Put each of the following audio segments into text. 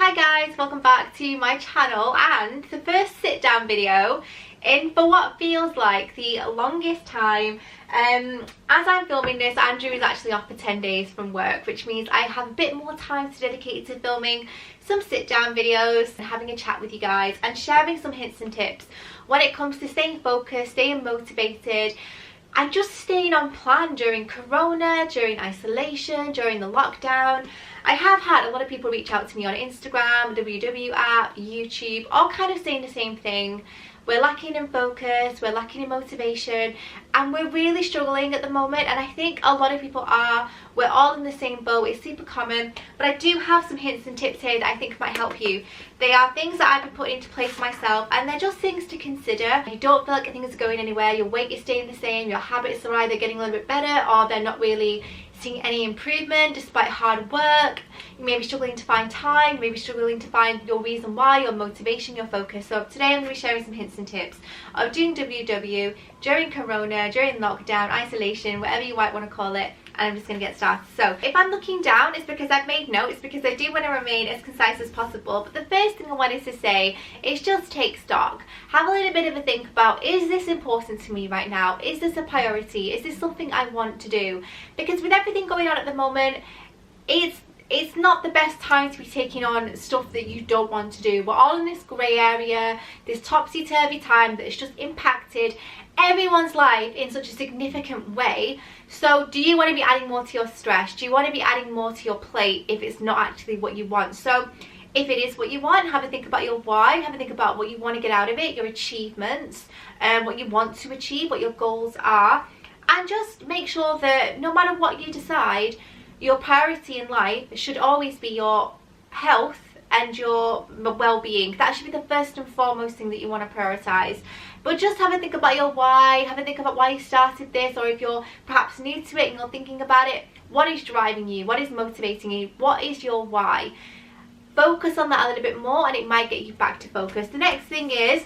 Hi guys, welcome back to my channel and the first sit down video in for what feels like the longest time. As I'm filming this, Andrew is actually off for 10 days from work, which means I have a bit more time to dedicate to filming some sit down videos and having a chat with you guys and sharing some hints and tips when it comes to staying focused, staying motivated and just staying on plan during Corona, during isolation, during the lockdown. I have had a lot of people reach out to me on Instagram, WW app, YouTube, all kind of saying the same thing. We're lacking in focus, we're lacking in motivation, and we're really struggling at the moment, and I think a lot of people are. We're all in the same boat. It's super common, but I do have some hints and tips here that I think might help you. They are things that I've been putting into place myself, and they're just things to consider. You don't feel like things are going anywhere, your weight is staying the same, your habits are either getting a little bit better or they're not really seeing any improvement despite hard work. You may be struggling to find time, you may be struggling to find your reason why, your motivation, your focus. So today I'm going to be sharing some hints and tips of doing WW during Corona, during lockdown, isolation, whatever you might want to call it. And I'm just going to get started. So if I'm looking down, it's because I've made notes, because I do want to remain as concise as possible. But the first thing I wanted to say is just take stock. Have a little bit of a think about, is this important to me right now? Is this a priority? Is this something I want to do? Because with everything going on at the moment, it's not the best time to be taking on stuff that you don't want to do. We're all in this grey area, this topsy-turvy time that has just impacted everyone's life in such a significant way. So do you want to be adding more to your stress? Do you want to be adding more to your plate if it's not actually what you want? So if it is what you want, have a think about your why, have a think about what you want to get out of it, your achievements, what you want to achieve, what your goals are, and just make sure that no matter what you decide, your priority in life should always be your health and your well-being. That should be the first and foremost thing that you want to prioritize. But just have a think about your why, have a think about why you started this, or if you're perhaps new to it and you're thinking about it, what is driving you, what is motivating you, what is your why? Focus on that a little bit more and it might get you back to focus. The next thing is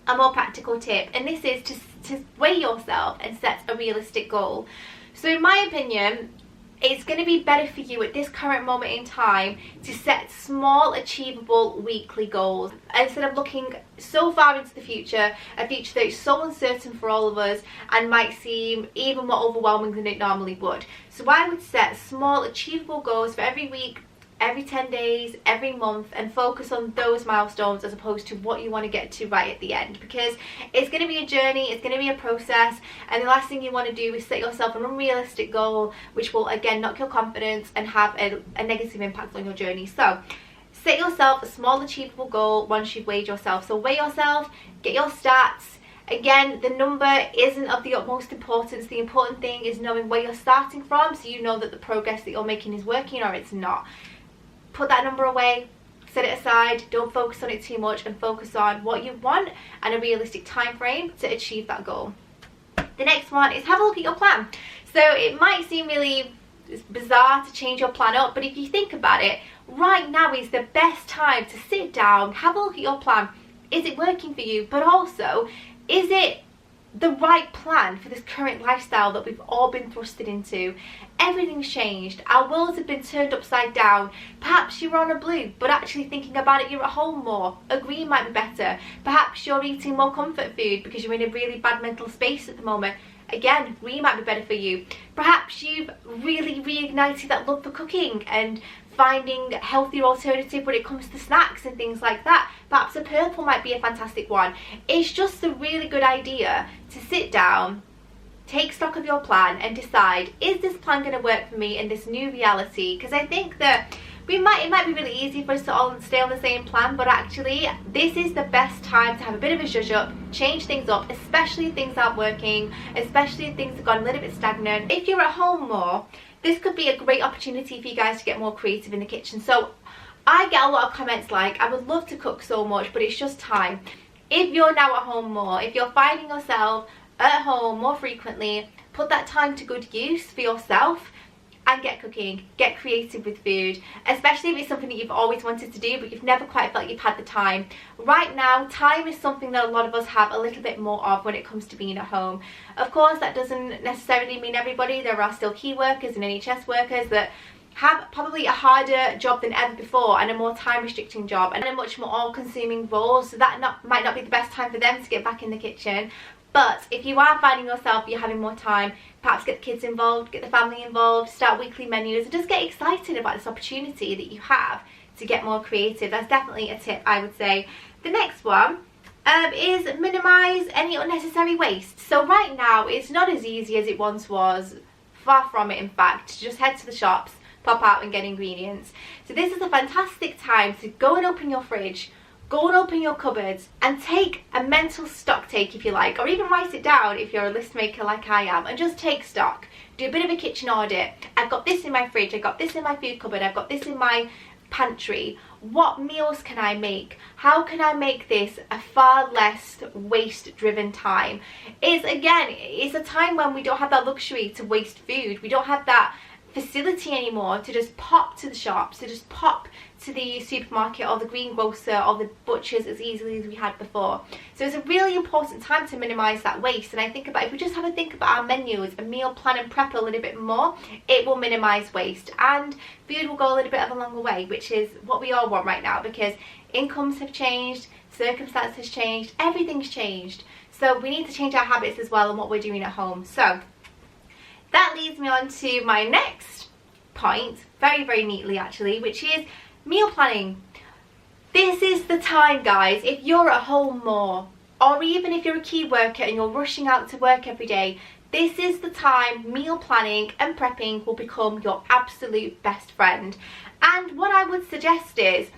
a more practical tip, and this is to weigh yourself and set a realistic goal. So in my opinion, it's going to be better for you at this current moment in time to set small, achievable weekly goals instead of looking so far into the future, a future that is so uncertain for all of us and might seem even more overwhelming than it normally would. So I would set small, achievable goals for every week, every 10 days, every month, and focus on those milestones as opposed to what you want to get to right at the end, because it's going to be a journey, it's going to be a process, and the last thing you want to do is set yourself an unrealistic goal which will again knock your confidence and have a negative impact on your journey. So set yourself a small achievable goal once you've weighed yourself. So weigh yourself, get your stats. Again, the number isn't of the utmost importance. The important thing is knowing where you're starting from, so you know that the progress that you're making is working or it's not. Put that number away, set it aside, don't focus on it too much, and focus on what you want and a realistic time frame to achieve that goal. The next one is have a look at your plan. So it might seem really bizarre to change your plan up, but if you think about it, right now is the best time to sit down, have a look at your plan. Is it working for you? But also, is it the right plan for this current lifestyle that we've all been thrusted into? Everything's changed, our worlds have been turned upside down. Perhaps you're on a blue, but actually thinking about it, you're at home more. A green might be better. Perhaps you're eating more comfort food because you're in a really bad mental space at the moment. Again, green might be better for you. Perhaps you've really reignited that love for cooking and finding a healthier alternative when it comes to snacks and things like that. Perhaps a purple might be a fantastic one. It's just a really good idea to sit down, take stock of your plan and decide, is this plan going to work for me in this new reality? Because I think that it might be really easy for us to all stay on the same plan, but actually this is the best time to have a bit of a zhuzh up, change things up, especially if things aren't working, especially if things have gone a little bit stagnant. If you're at home more, this could be a great opportunity for you guys to get more creative in the kitchen. So I get a lot of comments like, I would love to cook so much, but it's just time. If you're now at home more, if you're finding yourself at home more frequently, put that time to good use for yourself and get cooking, get creative with food, especially if it's something that you've always wanted to do but you've never quite felt you've had the time. Right now, time is something that a lot of us have a little bit more of when it comes to being at home. Of course, that doesn't necessarily mean everybody. There are still key workers and NHS workers that have probably a harder job than ever before, and a more time restricting job, and a much more all consuming role, so that might not be the best time for them to get back in the kitchen. But if you are finding yourself you're having more time, perhaps get the kids involved, get the family involved, start weekly menus, and just get excited about this opportunity that you have to get more creative. That's definitely a tip, I would say. The next one is minimise any unnecessary waste. So right now it's not as easy as it once was, far from it in fact, to just head to the shops, pop out and get ingredients. So this is a fantastic time to go and open your fridge, go and open your cupboards, and take a mental stock take, if you like, or even write it down if you're a list maker like I am, and just take stock. Do a bit of a kitchen audit. I've got this in my fridge, I've got this in my food cupboard, I've got this in my pantry. What meals can I make? How can I make this a far less waste driven time? It's a time when we don't have that luxury to waste food. We don't have that facility anymore to just pop to the shops, to just pop to the supermarket or the greengrocer or the butchers as easily as we had before. So it's a really important time to minimise that waste. And I think about, if we just have a think about our menus and meal plan and prep a little bit more, it will minimise waste, and food will go a little bit of a longer way, which is what we all want right now, because incomes have changed, circumstances have changed, everything's changed. So we need to change our habits as well and what we're doing at home. So that leads me on to my next point, very, very neatly actually, which is meal planning. This is the time, guys, if you're at home more, or even if you're a key worker and you're rushing out to work every day, this is the time meal planning and prepping will become your absolute best friend. And what I would suggest is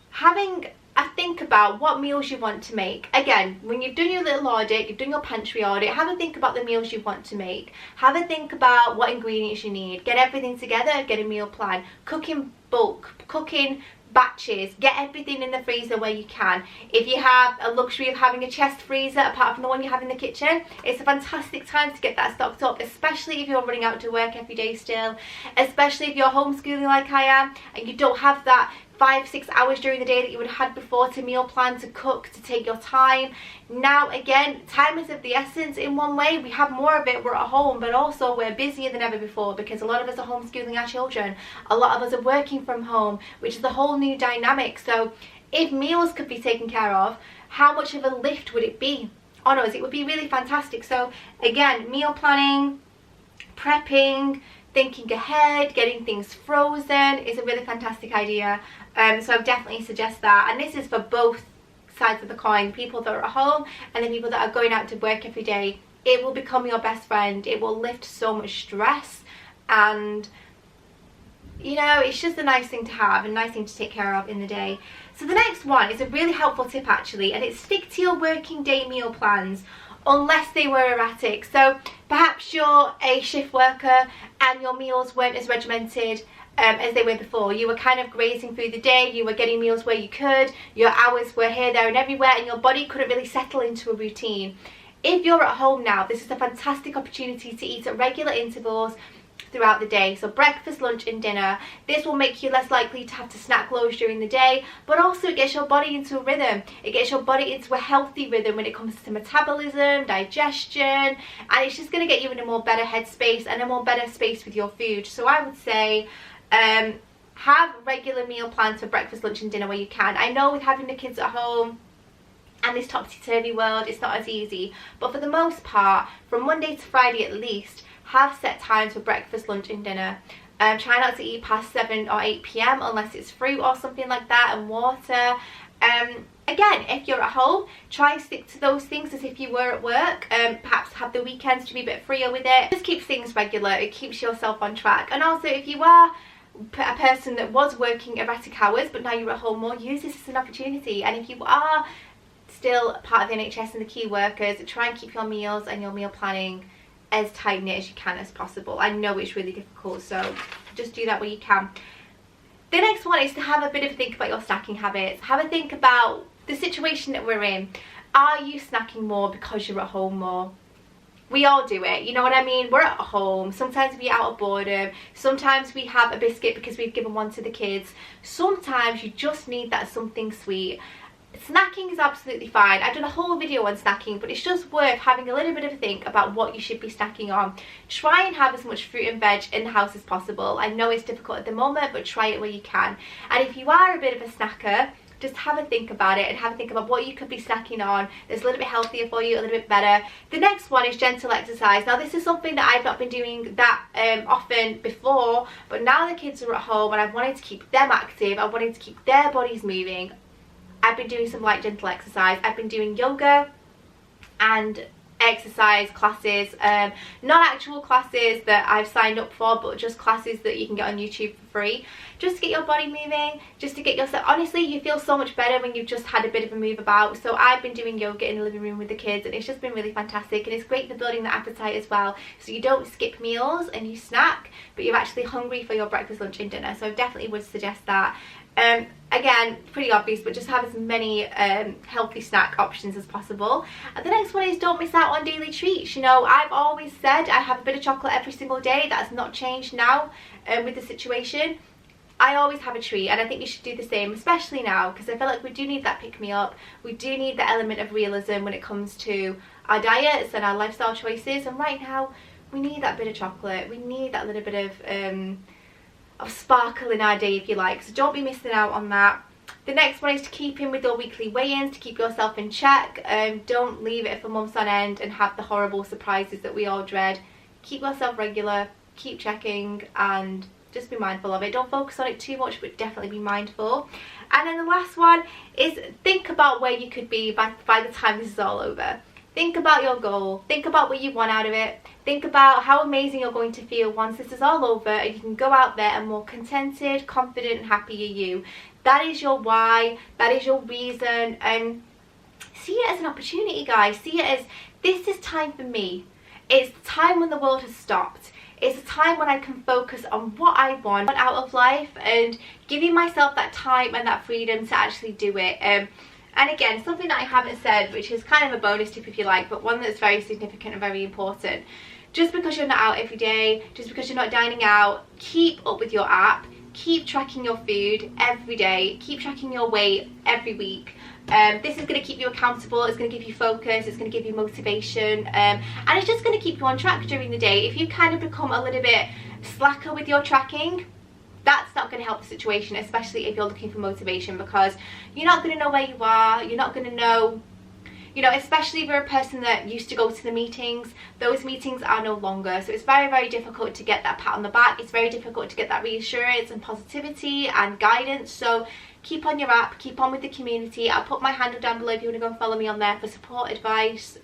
having a think about what meals you want to make. Again, when you've done your little audit, you've done your pantry audit, have a think about the meals you want to make. Have a think about what ingredients you need. Get everything together, get a meal plan. Cook in bulk, cook in batches, get everything in the freezer where you can. If you have a luxury of having a chest freezer apart from the one you have in the kitchen, it's a fantastic time to get that stocked up, especially if you're running out to work every day still, especially if you're homeschooling like I am and you don't have that 5-6 hours during the day that you would have had before to meal plan, to cook, to take your time. Now again, time is of the essence in one way. We have more of it, we're at home, but also we're busier than ever before because a lot of us are homeschooling our children. A lot of us are working from home, which is a whole new dynamic. So if meals could be taken care of, how much of a lift would it be on us? It would be really fantastic. So again, meal planning, prepping, thinking ahead, getting things frozen is a really fantastic idea. So I would definitely suggest that. And this is for both sides of the coin, people that are at home and the people that are going out to work every day. It will become your best friend. It will lift so much stress, and you know, it's just a nice thing to have, a nice thing to take care of in the day. So the next one is a really helpful tip actually, and it's stick to your working day meal plans unless they were erratic. So perhaps you're a shift worker and your meals weren't as regimented as they were before. You were kind of grazing through the day, you were getting meals where you could, your hours were here, there and everywhere, and your body couldn't really settle into a routine. If you're at home now, this is a fantastic opportunity to eat at regular intervals throughout the day. So breakfast, lunch and dinner. This will make you less likely to have to snack loads during the day, but also it gets your body into a rhythm. It gets your body into a healthy rhythm when it comes to metabolism, digestion, and it's just going to get you in a more better headspace and a more better space with your food. So I would say have regular meal plans for breakfast, lunch and dinner where you can. I know with having the kids at home and this topsy-turvy world, it's not as easy, but for the most part, from Monday to Friday at least, have set times for breakfast, lunch and dinner. Try not to eat past 7 or 8 p.m. unless it's fruit or something like that, and water. Again, if you're at home, try and stick to those things as if you were at work. Perhaps have the weekends to be a bit freer with it. Just keep things regular, it keeps yourself on track. And also, if you are a person that was working erratic hours but now you're at home more, use this as an opportunity. And if you are still part of the NHS and the key workers, try and keep your meals and your meal planning as tight knit as you can as possible. I know it's really difficult, so just do that where you can. The next one is to have a bit of a think about your snacking habits. Have a think about the situation that we're in. Are you snacking more because you're at home more? We all do it, you know what I mean? We're at home, sometimes we out of boredom, sometimes we have a biscuit because we've given one to the kids, sometimes you just need that something sweet. Snacking is absolutely fine. I've done a whole video on snacking, but it's just worth having a little bit of a think about what you should be snacking on. Try and have as much fruit and veg in the house as possible. I know it's difficult at the moment, but try it where you can. And if you are a bit of a snacker, just have a think about it and have a think about what you could be snacking on that's a little bit healthier for you, a little bit better. The next one is gentle exercise. Now this is something that I've not been doing that often before, but now the kids are at home and I've wanted to keep them active, I wanted to keep their bodies moving. I've been doing some light gentle exercise. I've been doing yoga and exercise classes, not actual classes that I've signed up for, but just classes that you can get on YouTube for free, just to get your body moving, just to get yourself, honestly you feel so much better when you've just had a bit of a move about. So I've been doing yoga in the living room with the kids and it's just been really fantastic, and it's great for building the appetite as well, so you don't skip meals and you snack but you're actually hungry for your breakfast, lunch and dinner. So I definitely would suggest that. Again, pretty obvious, but just have as many healthy snack options as possible. And the next one is don't miss out on daily treats. You know, I've always said I have a bit of chocolate every single day. That's not changed now with the situation. I always have a treat, and I think you should do the same, especially now, because I feel like we do need that pick-me-up. We do need the element of realism when it comes to our diets and our lifestyle choices, and right now we need that bit of chocolate. We need that little bit of sparkle in our day, if you like, so don't be missing out on that. The next one is to keep in with your weekly weigh-ins, to keep yourself in check. Don't leave it for months on end and have the horrible surprises that we all dread. Keep yourself regular, keep checking, and just be mindful of it. Don't focus on it too much, but definitely be mindful. And then the last one is think about where you could be by the time this is all over. Think about your goal, think about what you want out of it, think about how amazing you're going to feel once this is all over and you can go out there and more contented, confident and happier you. That is your why, that is your reason, and see it as an opportunity, guys. See it as, this is time for me. It's the time when the world has stopped. It's a time when I can focus on what I want out of life and giving myself that time and that freedom to actually do it. And again, something that I haven't said, which is kind of a bonus tip if you like, but one that's very significant and very important. Just because you're not out every day, just because you're not dining out, keep up with your app, keep tracking your food every day, keep tracking your weight every week. This is going to keep you accountable, it's going to give you focus, it's going to give you motivation, and it's just going to keep you on track during the day. If you kind of become a little bit slacker with your tracking, that's not going to help the situation, especially if you're looking for motivation, because you're not going to know where you are, you're not going to know, you know, especially if you're a person that used to go to the meetings, those meetings are no longer. So it's very, very difficult to get that pat on the back. It's very difficult to get that reassurance and positivity and guidance. So keep on your app, keep on with the community. I'll put my handle down below if you want to go and follow me on there for support, advice.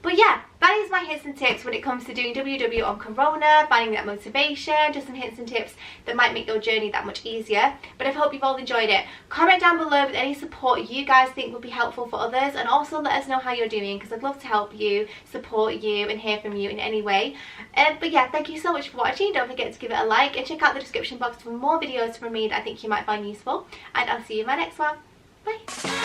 But yeah, that is my hints and tips when it comes to doing WW on Corona, finding that motivation, just some hints and tips that might make your journey that much easier. But I hope you've all enjoyed it. Comment down below with any support you guys think would be helpful for others, and also let us know how you're doing, because I'd love to help you, support you and hear from you in any way. But yeah, thank you so much for watching. Don't forget to give it a like and check out the description box for more videos from me that I think you might find useful, and I'll see you in my next one. Bye.